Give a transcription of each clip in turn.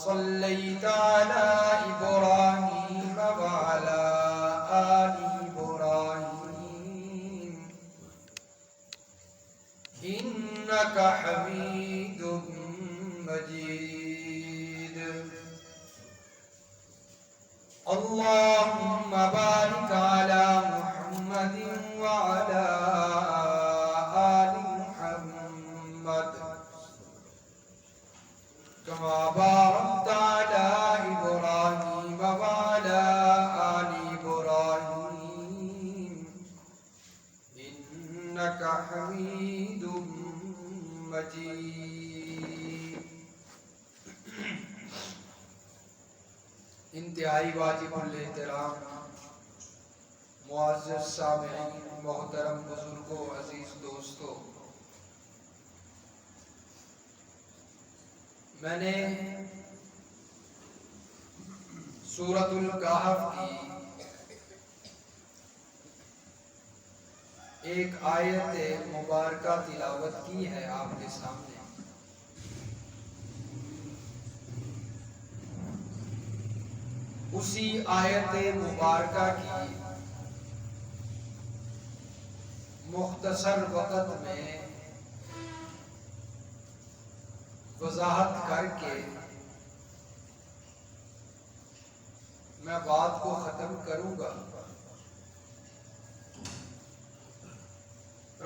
صليت على إبراهيم وعلى آل إبراهيم إنك حميد مجيد. اللهم بارك على محمد وعلى آل محمد كما باركت على إبراهيم وعلى آل إبراهيم إنك حميد مجيد. انتہائی واجب الاحترام معزز سامعین، محترم بزرگوں، عزیز دوستوں، میں نے سورۃ الکہف کی ایک آیت مبارکہ تلاوت کی ہے آپ کے سامنے. اسی آیت مبارکہ کی مختصر وقت میں وضاحت کر کے میں بات کو ختم کروں گا.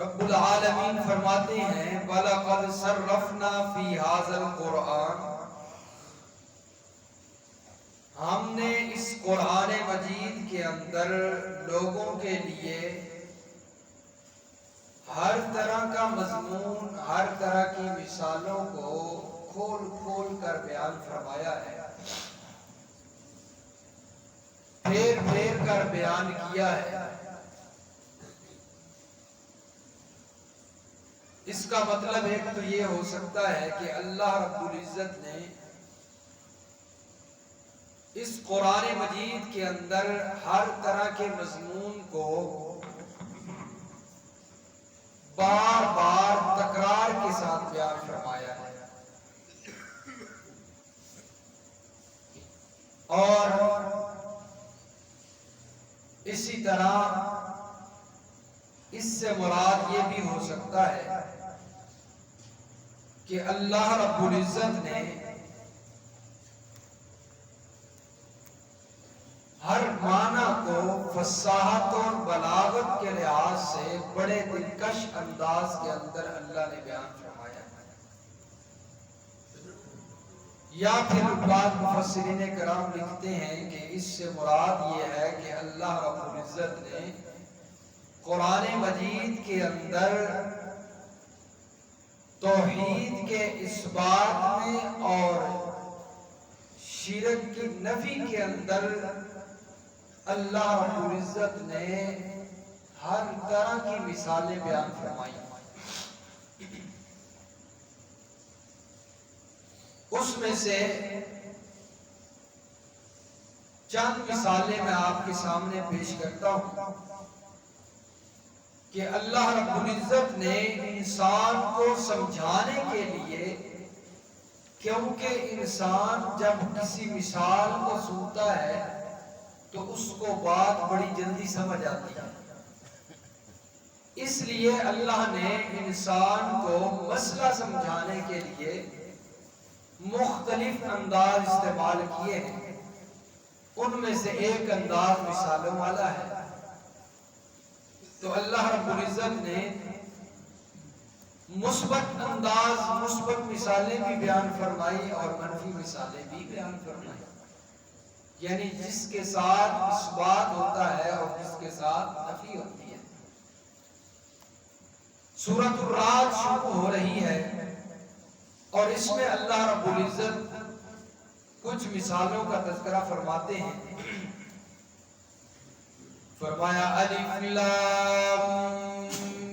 رب العالمین فرماتے ہیں وَلَقَدْ صَرَّفْنَا فِي هَذَا الْقُرْآنِ، ہم نے اس قرآن مجید کے اندر لوگوں کے لیے ہر طرح کا مضمون، ہر طرح کی مثالوں کو کھول کھول کر بیان فرمایا ہے، پھیر پھیر کر بیان کیا ہے. اس کا مطلب ایک تو یہ ہو سکتا ہے کہ اللہ رب العزت نے اس قرآن مجید کے اندر ہر طرح کے مضمون کو بار بار تکرار کے ساتھ بیان فرمایا ہے، اور اسی طرح اس سے مراد یہ بھی ہو سکتا ہے کہ اللہ رب العزت نے ہر معنی کو فصاحت اور بلاغت کے لحاظ سے بڑے دلکش انداز کے اندر اللہ نے بیان فرمایا ہے. یا پھر بعض مفسرین کرام لکھتے ہیں کہ اس سے مراد یہ ہے کہ اللہ رب العزت نے قرآن مجید کے اندر توحید کے اثبات میں اور شرک کی نفی کے اندر اللہ رب العزت نے ہر طرح کی مثالیں بیان فرمائی. اس میں سے چند مثالیں میں آپ کے سامنے پیش کرتا ہوں کہ اللہ رب العزت نے انسان کو سمجھانے کے لیے، کیونکہ انسان جب کسی مثال کو سنتا ہے تو اس کو بات بڑی جلدی سمجھ آتی ہے، اس لیے اللہ نے انسان کو مسئلہ سمجھانے کے لیے مختلف انداز استعمال کیے ہیں. ان میں سے ایک انداز مثالوں والا ہے. تو اللہ رب العزت نے مثبت انداز، مثبت مثالیں بھی بیان فرمائی اور منفی مثالیں بھی بیان فرمائی، یعنی جس کے ساتھ اثبات ہوتا ہے اور جس کے ساتھ نفی ہوتی ہے. سورۃ الرعد شروع ہو رہی ہے اور اس میں اللہ رب العزت کچھ مثالوں کا تذکرہ فرماتے ہیں. فرمایا الف لام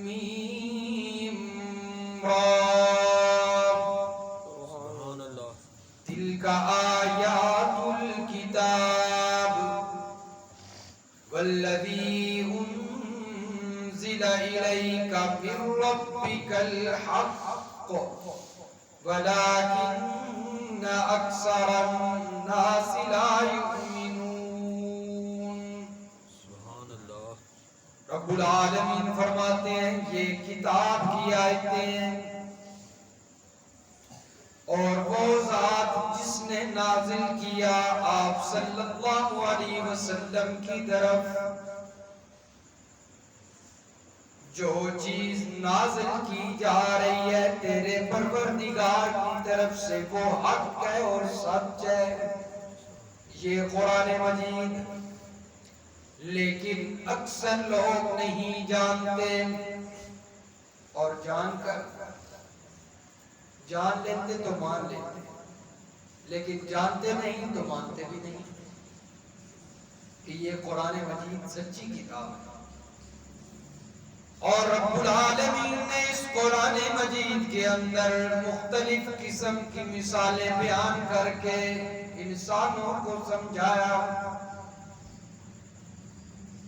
میم را سبحان اللہ تلک آیات الکتاب والذی انزل الیک من ربک الحق ولکن اکثر الناس لا یؤمنون۔ سبحان اللہ۔ رب العالمین فرماتے ہیں یہ کتاب کی آیتیں ہیں اور وہ ذات جس نے نازل کیا آپ صلی اللہ علیہ وسلم کی طرف، جو چیز نازل کی جا رہی ہے تیرے پروردگار کی طرف سے وہ حق ہے اور سچ ہے، یہ قرآن مجید، لیکن اکثر لوگ نہیں جانتے، اور جان لیتے تو مان لیتے، لیکن جانتے نہیں تو مانتے بھی نہیں کہ یہ قرآن مجید سچی کتاب ہے۔ اور رب العالمین نے اس قرآن مجید کے اندر مختلف قسم کی مثالیں بیان کر کے انسانوں کو سمجھایا۔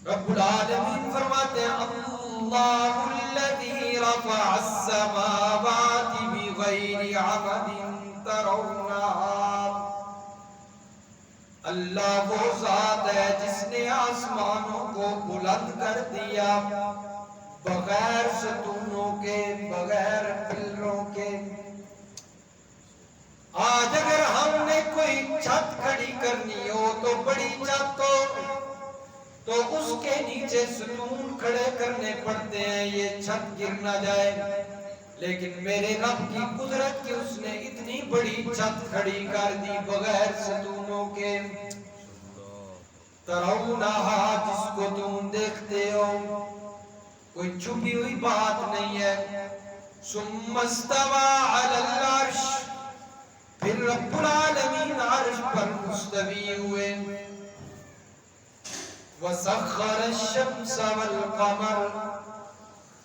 رب العالمین فرماتے ہیں اللہ الذی رفع السماوات بغیر عمد ترونها، اللہ وہ ذات ہے جس نے آسمانوں کو بلند کر دیا بغیر ستونوں کے، بغیر پلروں کے۔ آج اگر ہم نے کوئی چھت کھڑی کرنی ہو تو بڑی چھت تو اس کے نیچے ستون کھڑے کرنے پڑتے ہیں یہ چھت گر نہ جائے، لیکن میرے رب کی قدرت کی اس نے اتنی بڑی چھت کھڑی کر دی بغیر ستونوں کے۔ ترونہا، جس کو تم دیکھتے ہو، کوئی چھپی ہوئی بات نہیں ہے۔ ثم استوى علی العرش، پھر رب العالمین عرش پر مستوی ہوئے۔ وسخر الشمس والقمر،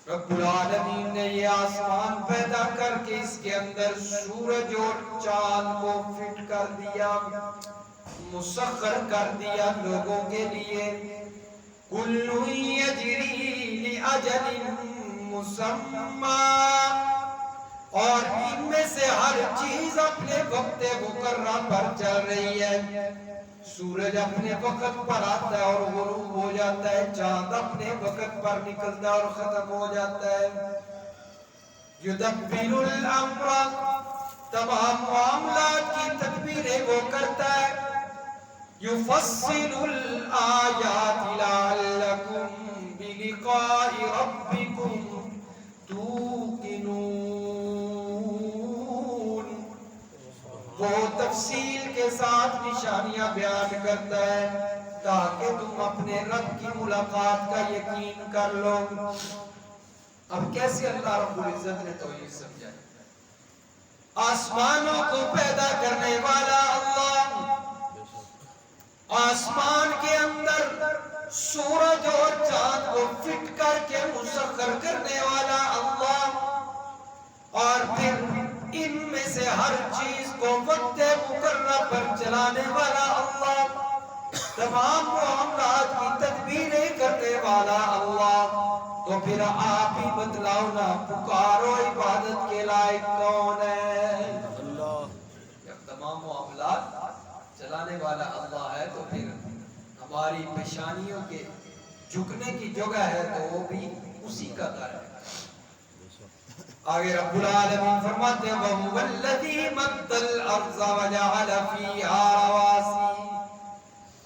رب العالمین نے یہ آسمان پیدا کر کے اس کے اندر سورج اور چاند کو فٹ کر دیا، مسخر کر دیا لوگوں کے لیے۔ کل یجری لأجل مسمى، اور ان میں سے ہر چیز اپنے وقت مقررہ پر چل رہی ہے۔ سورج اپنے وقت پر آتا ہے اور غروب ہو جاتا ہے، چاند اپنے وقت پر نکلتا ہے اور ختم ہو جاتا ہے۔ یدبر الامر، تمام معاملات کی تدبیریں وہ کرتا ہے۔ یفصل الآیات لعلکم بلقاء ربکم توقنون، وہ تفصیل کے ساتھ نشانیاں بیان کرتا ہے تاکہ تم اپنے رب کی ملاقات کا یقین کر لو۔ اب کیسے اللہ رب العزت نے توحید سمجھائی؟ آسمانوں کو پیدا کرنے والا اللہ، آسمان کے اندر سورج اور چاند کو فٹ کر کے مسخر کرنے والا اللہ، اور پھر ان میں سے ہر چیز کو وقت مقررہ پر چلانے والا اللہ، تمام معاملات کی تدبیریں کرنے والا اللہ، تو پھر آپ ہی بتلاؤ نا، پکارو عبادت کے لائق کون ہے؟ اللہ۔ جب تمام معاملات چلانے والا اللہ ہے تو پھر ہماری پیشانیوں کے جھکنے کی جگہ ہے تو وہ بھی اسی کا در ہے۔ آگے رب العالمین فرماتے ہیں وَهُوَ الَّذِي مَدَّ الْأَرْضَ وَجَعَلَ فِيهَا رَوَاسِيَ،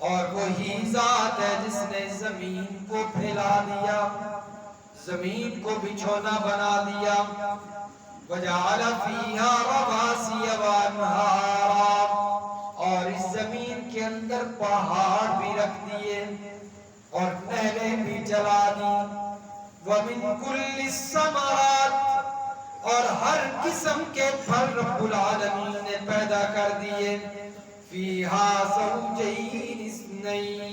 اور وہی ذات ہے جس نے زمین کو پھیلا دیا، زمین کو بچھونا بنا دیا۔ وَجَعَلَ فِيهَا رَوَاسِيَ وَأَنْهَارًا، اور اس زمین کے اندر پہاڑ بھی رکھ دیے اور نہریں بھی چلا دی۔ وَمِن كُلِّ الثَّمَرَاتِ، اور ہر قسم کے پھل رب العالمین نے پیدا کر دیے۔ فِيهَا زَوْجَيْنِ اثْنَيْنِ،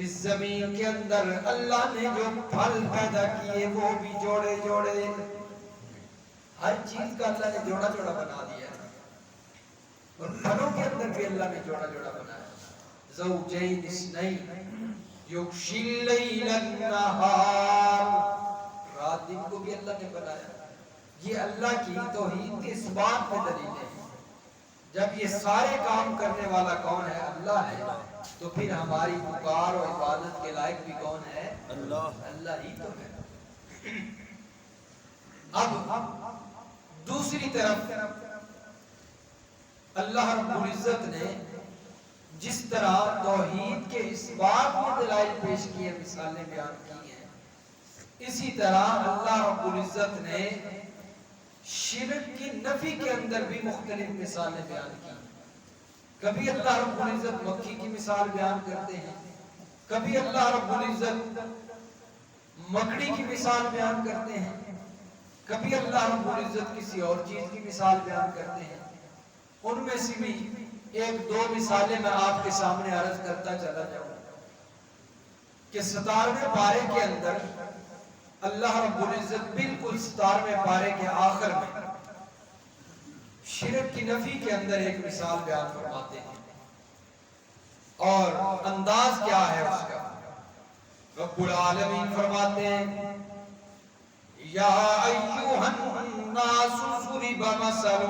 اس زمین کے اندر اللہ نے جو پھل پیدا کیے وہ بھی جوڑے جوڑے، ہر چیز کا اللہ نے جوڑا جوڑا بنا دیا ہے، اور پھلوں کے اندر بھی اللہ نے جوڑا جوڑا بنایا۔ زوجین اثنین یغشی اللیل النہار، رات دن کو بھی اللہ نے بنایا، یہ اللہ کی توحید کے اس بات پہ دلیل ہے۔ جب یہ سارے کام کرنے والا کون ہے؟ اللہ ہے، تو پھر ہماری پکار اور عبادت کے لائق بھی کون ہے؟ اللہ ہی تو ہے۔ اب دوسری طرف اللہ رب العزت نے جس طرح توحید کے اس بات میں دلائل پیش کیے، مثالیں بیان کی ہیں، اسی طرح اللہ رب العزت نے شرک کی نفی کے اندر بھی مختلف مثالیں بیان کی۔ کبھی اللہ رب العزت مکھی کی مثال بیان کرتے ہیں، کبھی اللہ رب العزت مکڑی کی مثال بیان کرتے ہیں، کبھی اللہ رب العزت کسی اور چیز کی مثال بیان کرتے ہیں۔ ان میں سے بھی ایک دو مثالیں میں آپ کے سامنے عرض کرتا چلا جاؤں کہ 17ویں پارے کے اندر اللہ رب العزت بالکل 17ویں پارے کے آخر میں شرک کی نفی کے اندر ایک مثال بیان فرماتے ہیں، اور انداز کیا ہے اس کا؟ رب العالمین فرماتے ہیں یا ایوہ الناس ضرب مثل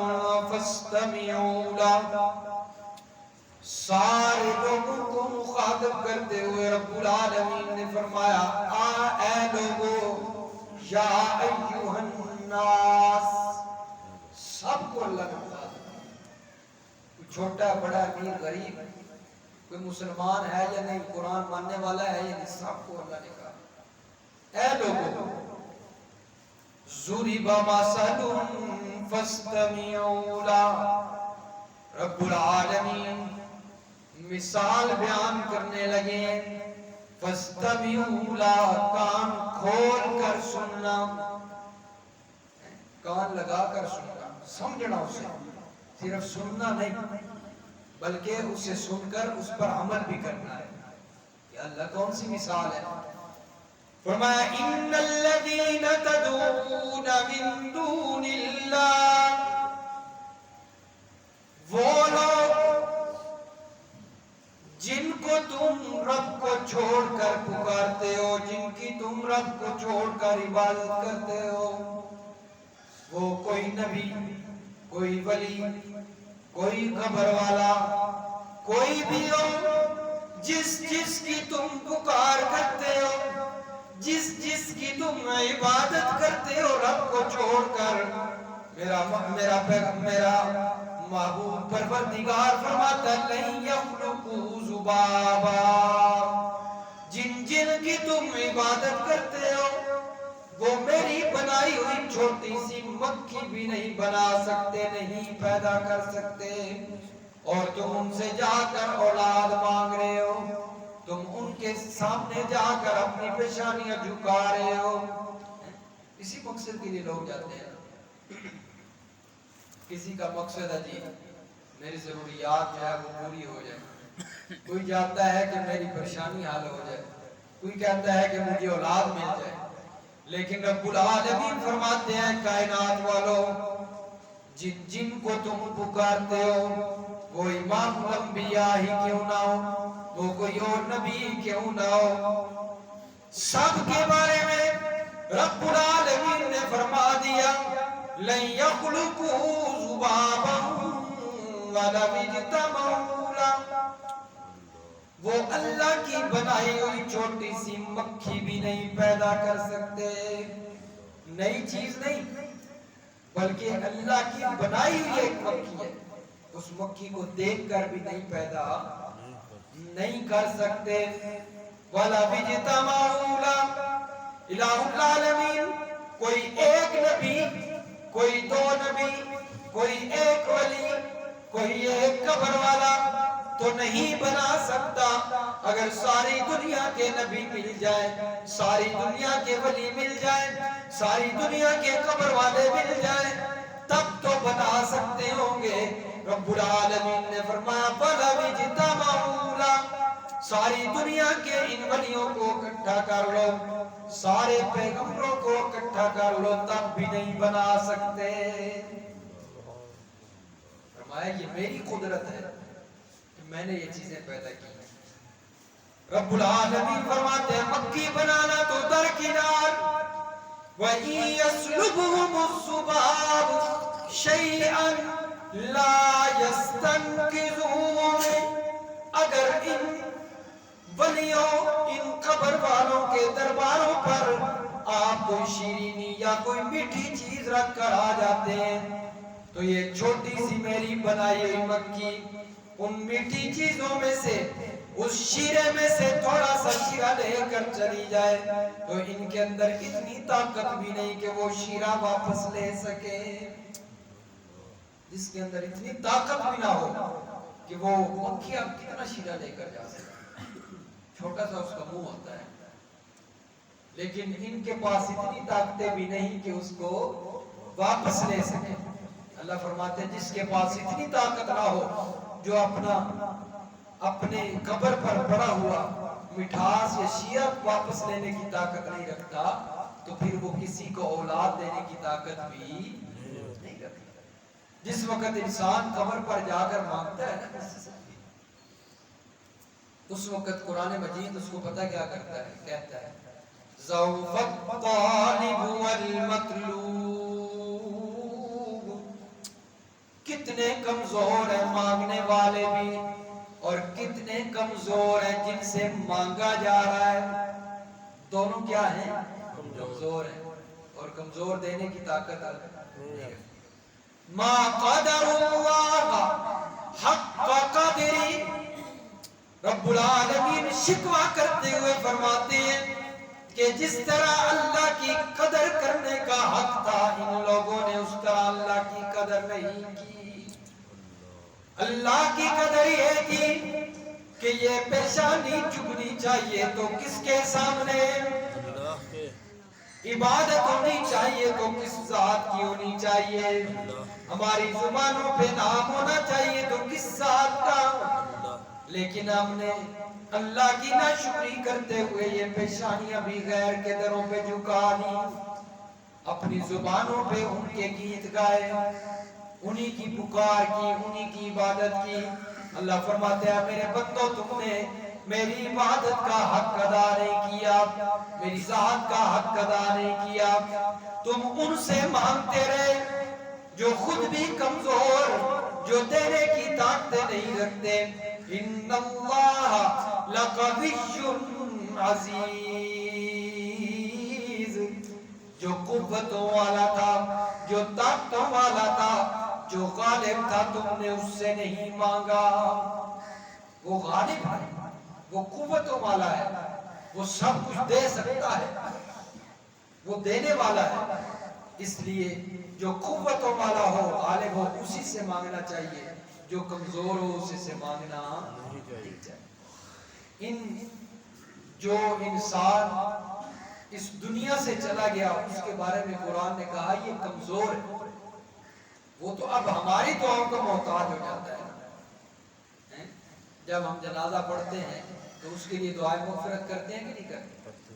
فاستمعوا لہ۔ سارے لوگوں کو مخاطب کرتے ہوئے رب العالمین نے فرمایا اے لوگو، یا ایوہ الناس، سب کو اللہ نے مخاطب کیا، کوئی چھوٹا بڑا امیر غریب، کوئی مسلمان ہے یا نہیں، قرآن ماننے والا ہے یا نہیں، سب کو اللہ نے کہا اے لوگو ضرب مثل فاستمعوا لہ۔ رب العالمین مثال بیان کرنے لگے، فاستمعوا لہ، کان کھول کر سننا، کان لگا کر سننا، سمجھنا، اسے صرف سننا نہیں بلکہ اسے سن کر اس پر عمل بھی کرنا ہے۔ کہ اللہ کون سی مثال ہے؟ فرمایا ان الذین تدعون من دون اللہ، وہ لوگ جن کو تم رب کو چھوڑ کر پکارتے ہو، جن کی تم رب کو چھوڑ کر عبادت کرتے ہو، وہ کوئی نبی، کوئی ولی، کوئی قبر والا، کوئی بھی ہو، جس جس کی تم پکار کرتے ہو، جس جس کی تم عبادت کرتے ہو رب کو چھوڑ کر، میرا محبوب پروردگار فرماتا ہے لن یخلقوا ذبابا، جن جن کی تم عبادت کرتے ہو وہ میری بنائی ہوئی چھوٹی سی مکھی بھی نہیں بنا سکتے، نہیں پیدا کر سکتے، اور تم ان سے جا کر اولاد مانگ رہے ہو، تم ان کے سامنے جا کر اپنی پیشانیاں جھکا رہے ہو۔ اسی مقصد کے لیے لوگ جاتے ہیں، کسی کا مقصد ہے جی میری ضروریات جو ہے وہ پوری ہو جائے، کوئی جاتا ہے کہ میری پریشانی حل ہو جائے، کوئی کہتا ہے کہ مجھے اولاد مل جائے، لیکن رب العالمین فرماتے ہیں کائنات والوں، جن جن کو تم پکارتے ہو وہ امام الانبیاء ہی کیوں نہ ہو، وہ کوئی اور نبی کیوں نہ ہو، سب کے بارے میں رب العالمین نے فرما دیا لن یخلقوا ذبابا ولو اجتمعوا لہ، وہ اللہ کی بنائی ہوئی چھوٹی سی مکھی بھی نہیں پیدا کر سکتے، نئی چیز نہیں بلکہ اللہ کی بنائی ہوئی ایک مکھی ہے، اس مکھی کو دیکھ کر بھی نہیں پیدا نہیں کر سکتے۔ وَلَوِ اجْتَمَعُوا لَهُ، الہ العالمین، کوئی ایک نبی، کوئی دو نبی، کوئی ایک ولی، کوئی ایک قبر والا تو نہیں بنا سکتا۔ اگر ساری دنیا کے نبی مل جائیں، ساری دنیا کے ولی مل جائیں، ساری دنیا کے قبر والے مل جائیں تب تو بنا سکتے ہوں گے۔ رب العالمین نے فرمایا وَلَوِ اجْتَمَعُوا لَهُ، ساری دنیا کے ان ولیوں کو اکٹھا کر لو، سارے پیغمبروں کو اکٹھا کر لو تب بھی نہیں بنا سکتے۔ فرمایا یہ میری قدرت ہے کہ میں نے یہ چیزیں پیدا کی۔ رب العالمین فرماتے ہیں مکھی بنانا تو درکنار، وَإِن يَسْلُبْهُمُ الذُّبَابُ شَيْئًا لَا يَسْتَنقِذُوهُ مِنْهُ، اگر ان ولیوں، ان قبر والوں کے درباروں پر آپ کوئی شیرینی یا کوئی میٹھی چیز رکھ کر آ جاتے ہیں تو یہ چھوٹی سی میری بنائی ہوئی مکی ان میٹھی چیزوں میں سے اس شیرے میں سے تھوڑا سا شیرہ لے کر چلی جائے تو ان کے اندر اتنی طاقت بھی نہیں کہ وہ شیرہ واپس لے سکے، جس کے اندر اتنی طاقت بھی نہ ہو کہ وہ مکھی اب کتنا شیرہ لے کر جا سکے، چھوٹا سا اس کا منہ ہوتا ہے، لیکن ان کے پاس اتنی طاقتیں بھی نہیں کہ اس کو واپس لے سکے۔ اللہ فرماتے ہیں جس کے پاس اتنی طاقت نہ ہو، جو اپنے قبر پر پڑا ہوا مٹھاس یا شیرہ واپس لینے کی طاقت نہیں رکھتا، تو پھر وہ کسی کو اولاد دینے کی طاقت بھی نہیں رکھتا۔ جس وقت انسان قبر پر جا کر مانگتا ہے نا اس وقت قرآن مجید اس کو پتہ کیا کرتا ہے، کہتا ہے ضعف الطالب والمطلوب، کتنے کمزور ہیں مانگنے والے بھی اور کتنے کمزور ہیں جن سے مانگا جا رہا ہے، دونوں کیا ہیں؟ کمزور ہیں، اور کمزور دینے کی طاقت نہیں ہے۔ ما قدر اللہ حق قدری، رب العالمین شکوہ کرتے ہوئے فرماتے ہیں کہ جس طرح اللہ کی قدر کرنے کا حق تھا ان لوگوں نے اس طرح اللہ کی قدر نہیں کی۔ اللہ کی قدر یہ تھی کہ یہ پیشانی جھکنی چاہیے تو کس کے سامنے؟ اللہ کے عبادت ہونی چاہیے تو کس ذات کی ہونی چاہیے؟ ہماری زبانوں پہ نام ہونا چاہیے تو کس ذات کا؟ لیکن ہم نے اللہ کی ناشکری کرتے ہوئے یہ پیشانیاں بھی غیر کے دروں پہ جھکا دی، اپنی زبانوں پہ ان کے گیت گائے، انہی کی پکار کی، انہی کی عبادت کی۔ اللہ فرماتے ہیں میرے بندوں تم نے میری عبادت کا حق ادا نہیں کیا، میری ذات کا حق ادا نہیں کیا، تم ان سے مانگتے رہے جو خود بھی کمزور، جو دینے کی طاقتیں نہیں رکھتے۔ ان اللہ لقوی عزیز، جو قوتوں والا تھا، جو طاقتوں والا تھا، جو غالب تھا، تم نے اس سے نہیں مانگا۔ وہ غالب ہے، وہ قوتوں والا ہے، وہ سب کچھ دے سکتا ہے، وہ دینے والا ہے، اس لیے جو قوتوں والا ہو، غالب ہو، اسی سے مانگنا چاہیے، جو کمزور ہو اسی سے مانگنا نہیں چاہیے۔ جو انسان اس دنیا سے چلا گیا اس کے بارے میں قرآن نے کہا یہ کمزور ہے، وہ تو اب ہماری دعاؤں کا محتاج ہو جاتا ہے۔ جب ہم جنازہ پڑھتے ہیں تو اس کے لیے دعائیں مغفرت کرتے ہیں کہ نہیں کرتے؟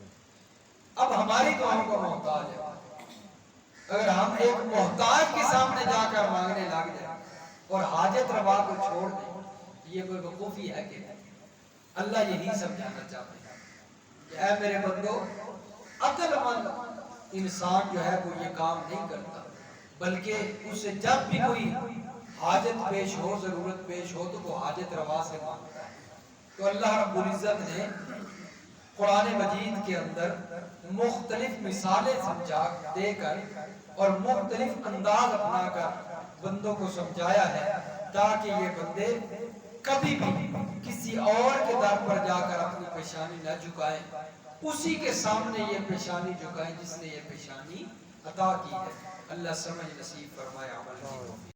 اب ہماری دعاؤں کا محتاج ہے۔ اگر ہم ایک محتاج کے سامنے جا کر مانگنے لگ جائیں اور حاجت روا کو چھوڑ دیں، یہ کوئی وقوفی ہے کہ اللہ یہی سمجھانا چاہتے ہیں کہ اے میرے بندو، عقل مند انسان جو ہے وہ یہ کام نہیں کرتا، بلکہ اسے جب بھی کوئی حاجت پیش ہو، ضرورت پیش ہو تو وہ حاجت روا سے مانگتا ہے۔ تو اللہ رب العزت نے قرآن مجید کے اندر مختلف مثالیں سمجھا دے کر اور مختلف انداز اپنا کر بندوں کو سمجھایا ہے تاکہ یہ بندے کبھی بھی کسی اور کے در پر جا کر اپنی پیشانی نہ جھکائیں، اسی کے سامنے یہ پیشانی جھکائیں جس نے یہ پیشانی عطا کی ہے۔ اللہ سمجھ نصیب فرمائے، عمل کی